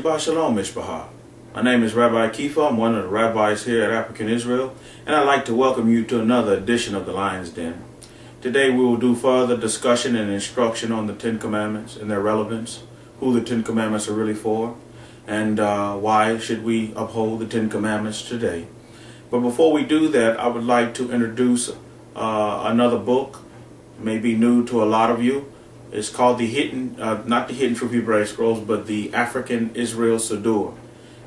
Shabbat Shalom, Mishpachah. My name is Rabbi Kifa. I'm one of the rabbis here at African Israel, and I'd like to welcome you to another edition of the Lion's Den. Today we will do further discussion and instruction on the Ten Commandments and their relevance, who the Ten Commandments are really for, and why should we uphold the Ten Commandments today. But before we do that, I would like to introduce another book, maybe new to a lot of you. It's called not the Hidden Truth Hebraic Scrolls, but the African Israel Siddur.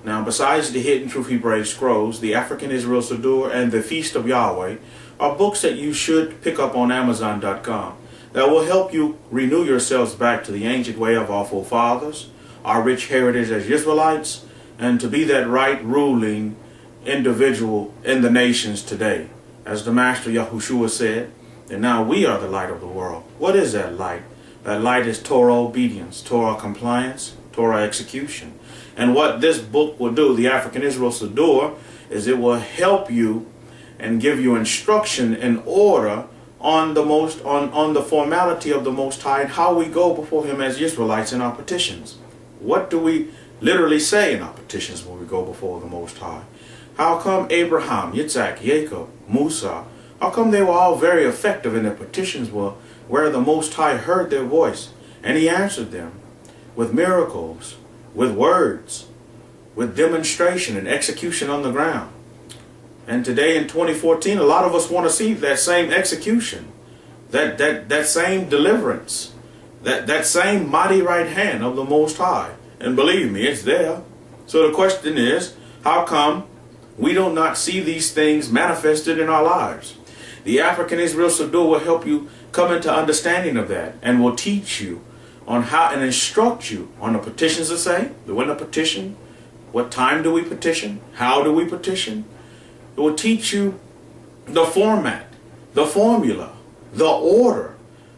Now, besides the Hidden Truth Hebraic Scrolls, the African Israel Siddur and the Feast of Yahweh are books that you should pick up on Amazon.com that will help you renew yourselves back to the ancient way of our forefathers, our rich heritage as Israelites, and to be that right ruling individual in the nations today. As the Master Yahushua said, and now we are the light of the world. What is that light? That light is Torah obedience, Torah compliance, Torah execution. And what this book will do, the African Israel Siddur, is it will help you and give you instruction and order on the formality of the Most High and how we go before Him as Israelites in our petitions. What do we literally say in our petitions when we go before the Most High? How come Abraham, Yitzhak, Jacob, Musa, how come they were all very effective in their petitions where the Most High heard their voice and He answered them with miracles, with words, with demonstration and execution on the ground? And today in 2014, a lot of us want to see that same execution, that same deliverance, that same mighty right hand of the Most High. And believe me, it's there. So the question is, how come we do not see these things manifested in our lives? The African Israel Siddur will help you come into understanding of that and will teach you on how and instruct you on the petitions to say, when to petition, what time do we petition, how do we petition. It will teach you the format, the formula, the order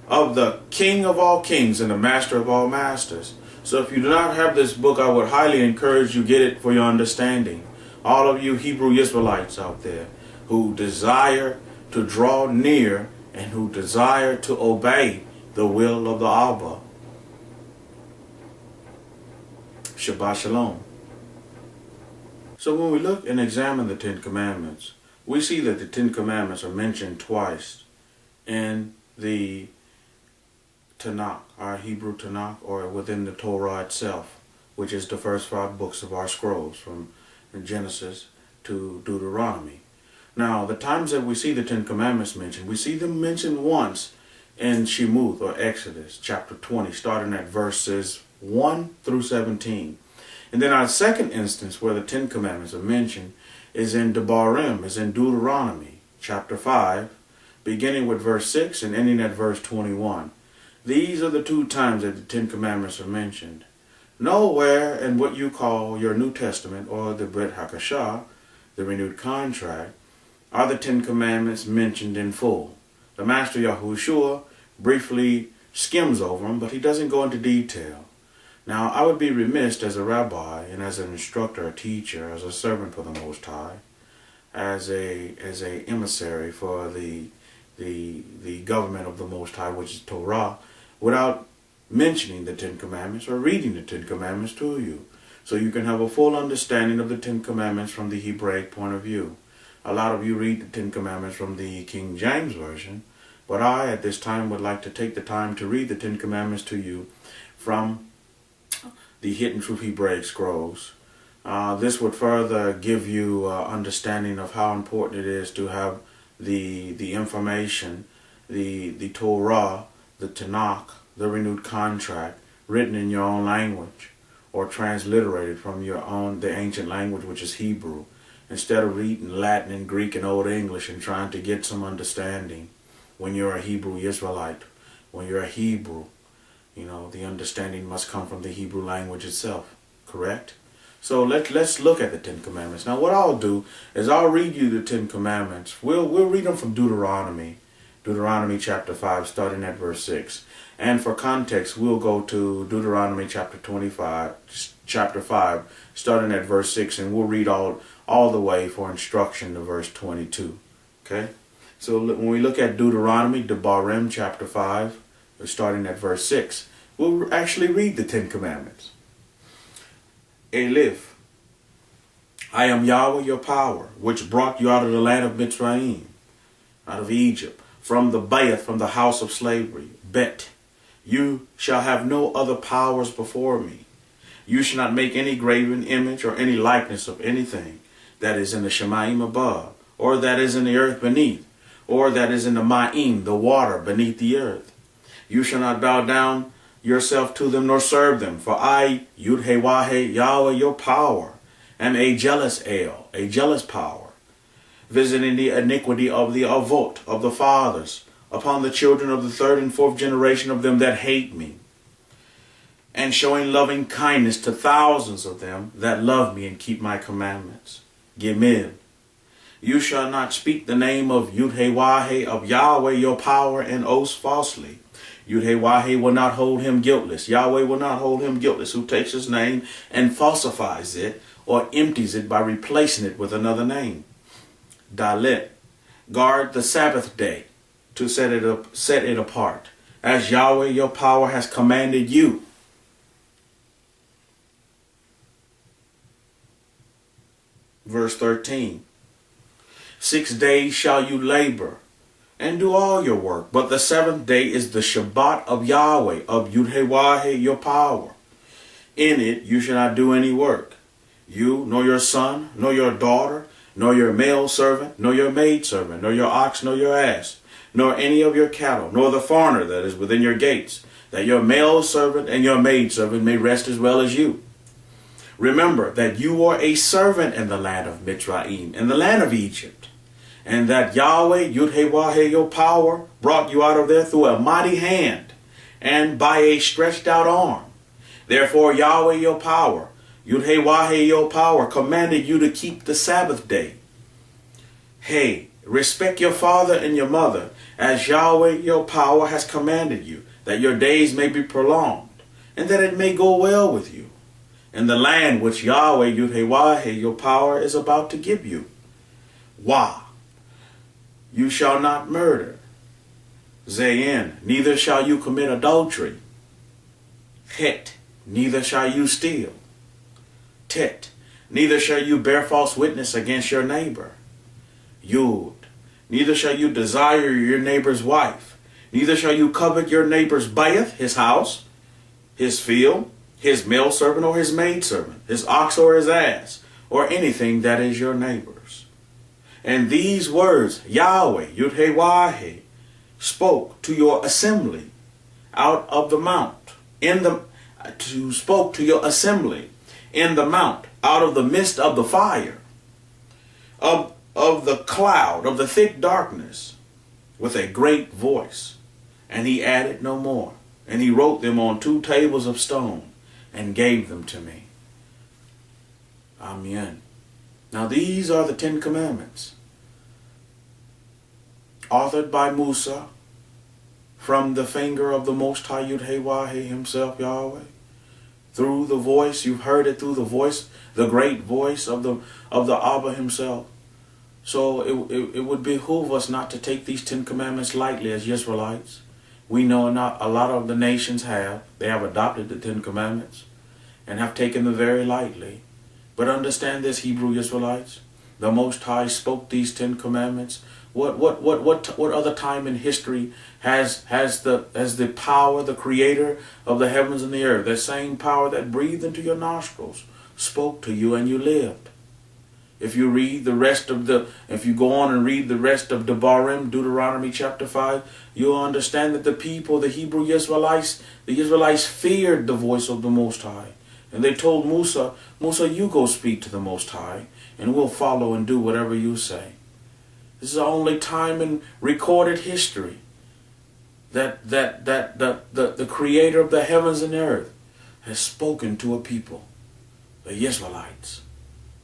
of the King of all kings and the Master of all masters. So if you do not have this book, I would highly encourage you get it for your understanding. All of you Hebrew Israelites out there who desire to draw near and who desire to obey the will of the Abba. Shabbat Shalom. So when we look and examine the Ten Commandments, we see that the Ten Commandments are mentioned twice in the Tanakh, our Hebrew Tanakh, or within the Torah itself, which is the first 5 books of our scrolls from Genesis to Deuteronomy. Now, the times that we see the Ten Commandments mentioned, we see them mentioned once in Shemuth, or Exodus, chapter 20, starting at verses 1 through 17. And then our second instance where the Ten Commandments are mentioned is in Devarim, is in Deuteronomy, chapter 5, beginning with verse 6 and ending at verse 21. These are the 2 times that the Ten Commandments are mentioned. Nowhere in what you call your New Testament, or the Brit Hakashah, the renewed contract, are the Ten Commandments mentioned in full. The Master Yahushua briefly skims over them, but he doesn't go into detail. Now, I would be remiss as a rabbi and as an instructor, a teacher, as a servant for the Most High, as a emissary for the government of the Most High, which is Torah, without mentioning the Ten Commandments or reading the Ten Commandments to you, so you can have a full understanding of the Ten Commandments from the Hebraic point of view. A lot of you read the Ten Commandments from the King James Version, but I, at this time, would like to take the time to read the Ten Commandments to you from the Hidden Truth Hebraic Scrolls. This would further give you understanding of how important it is to have the information, the Torah, the Tanakh, the renewed contract, written in your own language or transliterated from the ancient language, which is Hebrew, instead of reading Latin and Greek and Old English and trying to get some understanding. When you're a Hebrew Israelite, when you're a Hebrew, the understanding must come from the Hebrew language itself, correct? So let's look at the Ten Commandments. Now what I'll do is I'll read you the Ten Commandments. We'll read them from Deuteronomy chapter 5, starting at verse 6. And for context, we'll go to Deuteronomy chapter 5, starting at verse 6, and we'll read all the way for instruction to verse 22. Okay? So when we look at Deuteronomy, Devarim chapter 5, starting at verse 6, we'll actually read the Ten Commandments. Elif. I am Yahweh your power, which brought you out of the land of Mitzrayim, out of Egypt, from the Bayeth, from the house of slavery. Bet. You shall have no other powers before me. You shall not make any graven image or any likeness of anything that is in the Shemaim above, or that is in the earth beneath, or that is in the Ma'im, the water beneath the earth. You shall not bow down yourself to them nor serve them, for I, Yud-Heh-Wah-Heh, Yahweh your power, am a jealous El, a jealous power, visiting the iniquity of the Avot, of the fathers, upon the children of the third and fourth generation of them that hate me, and showing loving kindness to thousands of them that love me and keep my commandments. Gimel. You shall not speak the name of Yud-Heh-Wah-Heh, of Yahweh your power, and oaths falsely. Yud-Heh-Wah-Heh will not hold him guiltless. Yahweh will not hold him guiltless who takes his name and falsifies it or empties it by replacing it with another name. Dalet. Guard the Sabbath day to set it apart, as Yahweh your power has commanded you. Verse 13. 6 days shall you labor and do all your work, but the seventh day is the Shabbat of Yahweh, of Yud-Heh-Wah-Heh your power. In it you shall not do any work, you, nor your son, nor your daughter, nor your male servant, nor your maidservant, nor your ox, nor your ass, nor any of your cattle, nor the foreigner that is within your gates, that your male servant and your maidservant may rest as well as you. Remember that you were a servant in the land of Mitzrayim, in the land of Egypt, and that Yahweh, Yud-Heh-Wah-Heh your power, brought you out of there through a mighty hand and by a stretched out arm. Therefore Yahweh your power, Yud-Heh-Wah-Heh your power, commanded you to keep the Sabbath day. Hey, respect your father and your mother, as Yahweh your power has commanded you, that your days may be prolonged, and that it may go well with you in the land which Yahweh, Yud-Heh-Wah-Heh your power, is about to give you. Wah. You shall not murder. Zayin. Neither shall you commit adultery. Het. Neither shall you steal. Tet. Neither shall you bear false witness against your neighbor. Yud. Neither shall you desire your neighbor's wife. Neither shall you covet your neighbor's bayeth, his house, his field, his male servant or his maidservant, his ox or his ass, or anything that is your neighbor's. And these words Yahweh, Yud-Heh-Wah-Heh, spoke to your assembly out of the mount, spoke to your assembly in the mount, out of the midst of the fire, of the cloud, of the thick darkness, with a great voice. And he added no more. And he wrote them on 2 tables of stone and gave them to me. Amen. Now these are the 10 commandments, authored by Musa from the finger of the Most High Yud-Heh-Wah-Heh himself, Yahweh. Through the voice, you've heard it through the voice, the great voice of the Abba himself. So it would behoove us not to take these 10 commandments lightly as Israelites. We know not a lot of the nations have. They have adopted the 10 commandments and have taken them very lightly. But understand this, Hebrew Israelites. The Most High spoke these 10 commandments. What other time in history has the power, the creator of the heavens and the earth, that same power that breathed into your nostrils, spoke to you and you lived? If you read the rest of if you go on and read the rest of Devarim, Deuteronomy chapter 5, you'll understand that the people, the Hebrew Israelites, feared the voice of the Most High. And they told Musa, you go speak to the Most High, and we'll follow and do whatever you say. This is the only time in recorded history that the creator of the heavens and earth has spoken to a people, the Israelites.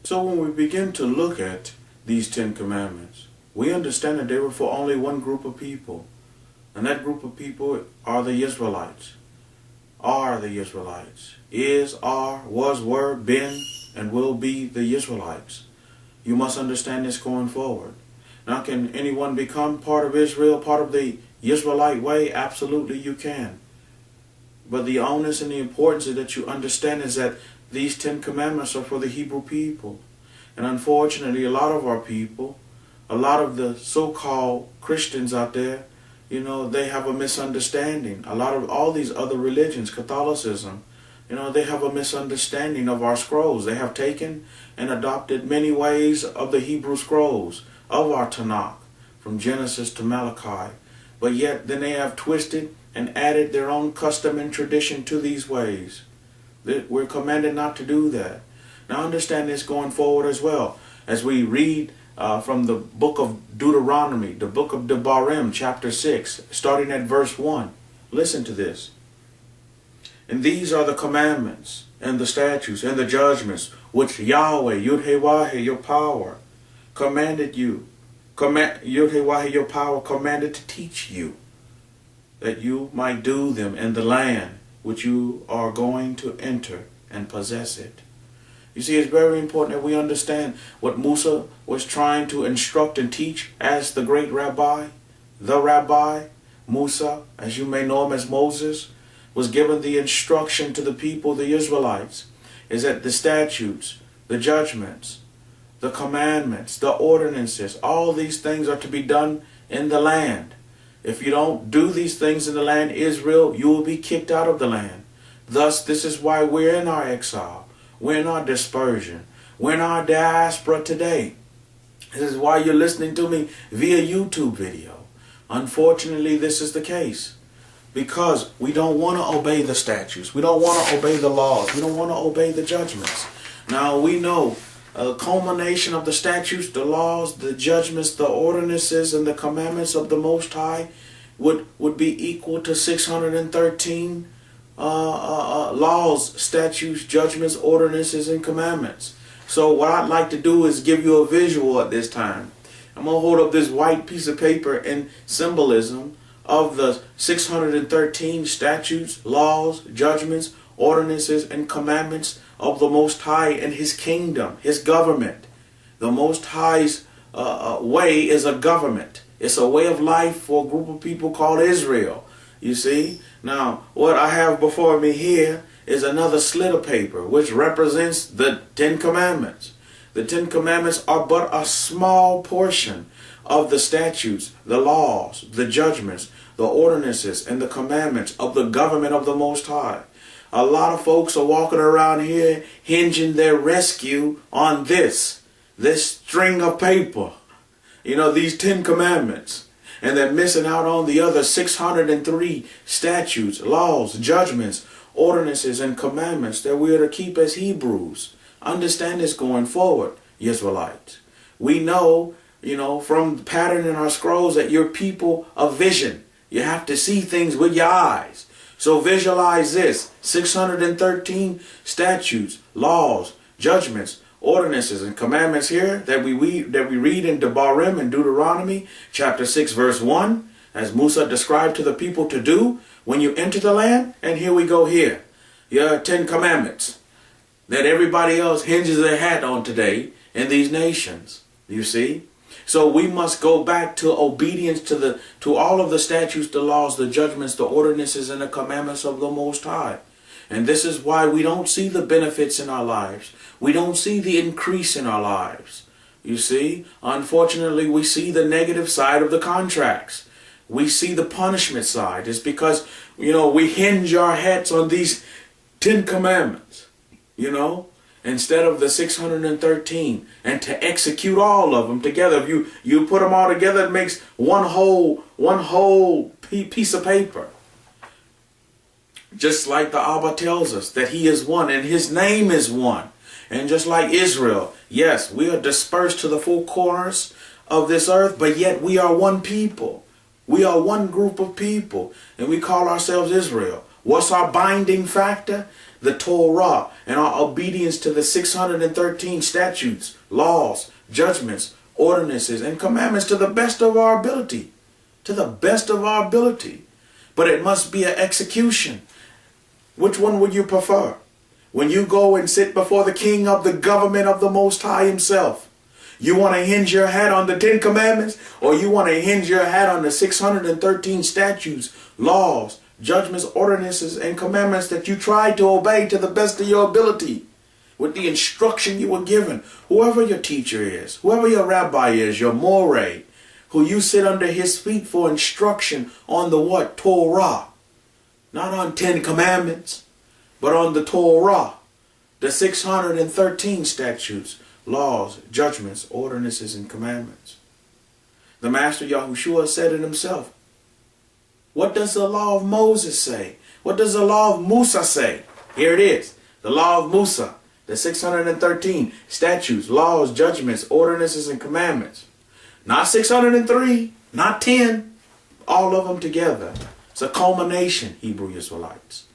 So when we begin to look at these 10 commandments, we understand that they were for only one group of people. And that group of people are the Israelites. Are the Israelites. Is, are, was, were, been, and will be the Israelites. You must understand this going forward. Now, can anyone become part of Israel, part of the Israelite way? Absolutely you can. But the onus and the importance that you understand is that these 10 commandments are for the Hebrew people. And unfortunately, a lot of our people, a lot of the so-called Christians out there, they have a misunderstanding. A lot of all these other religions, Catholicism, they have a misunderstanding of our scrolls. They have taken and adopted many ways of the Hebrew scrolls, of our Tanakh, from Genesis to Malachi. But yet then they have twisted and added their own custom and tradition to these ways. We're commanded not to do that. Now understand this going forward as well. As we read from the book of Deuteronomy, the book of Devarim, chapter 6, starting at verse 1. Listen to this. And these are the commandments and the statutes and the judgments which Yahweh, Yud-Heh-Wah-Heh, your power, commanded you. Yud-Heh-Wah-Heh, your power, commanded to teach you, that you might do them in the land which you are going to enter and possess it. You see, it's very important that we understand what Musa was trying to instruct and teach as the great rabbi. The rabbi, Musa, as you may know him as Moses, was given the instruction to the people, the Israelites, is that the statutes, the judgments, the commandments, the ordinances, all these things are to be done in the land. If you don't do these things in the land, Israel, you will be kicked out of the land. Thus, this is why we're in our exile. We're in our dispersion. We're in our diaspora today. This is why you're listening to me via YouTube video. Unfortunately, this is the case. Because we don't want to obey the statutes. We don't want to obey the laws. We don't want to obey the judgments. Now, we know a culmination of the statutes, the laws, the judgments, the ordinances, and the commandments of the Most High would be equal to 613 laws, statutes, judgments, ordinances, and commandments. So what I'd like to do is give you a visual at this time. I'm going to hold up this white piece of paper in symbolism of the 613 statutes, laws, judgments, ordinances, and commandments of the Most High and His kingdom, His government. The Most High's way is a government. It's a way of life for a group of people called Israel. You see? Now, what I have before me here is another slit of paper which represents the 10 Commandments. The 10 Commandments are but a small portion of the statutes, the laws, the judgments, the ordinances, and the commandments of the government of the Most High. A lot of folks are walking around here hinging their rescue on this string of paper. These 10 Commandments. And they're missing out on the other 603 statutes, laws, judgments, ordinances, and commandments that we are to keep as Hebrews. Understand this going forward, Israelites. We know, from the pattern in our scrolls that you're people of vision. You have to see things with your eyes. So visualize this: 613 statutes, laws, judgments, ordinances, and commandments here that we read in Devarim and Deuteronomy chapter 6 verse 1, as Musa described to the people to do when you enter the land. And here we go here. Your 10 commandments that everybody else hinges their hat on today in these nations. You see? So we must go back to obedience to all of the statutes, the laws, the judgments, the ordinances, and the commandments of the Most High. And this is why we don't see the benefits in our lives. We don't see the increase in our lives. You see, unfortunately, we see the negative side of the contracts. We see the punishment side. It's because, we hinge our hats on these 10 commandments, instead of the 613, and to execute all of them together. If you put them all together, it makes one whole piece of paper. Just like the Abba tells us that He is one and His name is one. And just like Israel, yes, we are dispersed to the four corners of this earth, but yet we are one people. We are one group of people, and we call ourselves Israel. What's our binding factor? The Torah and our obedience to the 613 statutes, laws, judgments, ordinances, and commandments to the best of our ability. To the best of our ability. But it must be an execution. Which one would you prefer? When you go and sit before the King of the government of the Most High Himself, you want to hinge your hat on the 10 Commandments, or you want to hinge your hat on the 613 statutes, laws, judgments, ordinances, and commandments that you try to obey to the best of your ability? with the instruction you were given. Whoever your teacher is, whoever your rabbi is, your more, who you sit under his feet for instruction on the what? Torah. Not on 10 commandments, but on the Torah. The 613 statutes, laws, judgments, ordinances, and commandments. The Master Yahushua said it himself. What does the law of Moses say? What does the law of Musa say? Here it is. The law of Musa. The 613 statutes, laws, judgments, ordinances, and commandments. Not 603, not 10. All of them together. It's a culmination, Hebrew Israelites.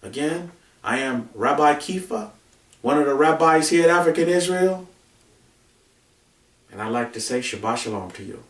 Again, I am Rabbi Kifa, one of the rabbis here at African Israel. And I'd like to say Shabbat Shalom to you.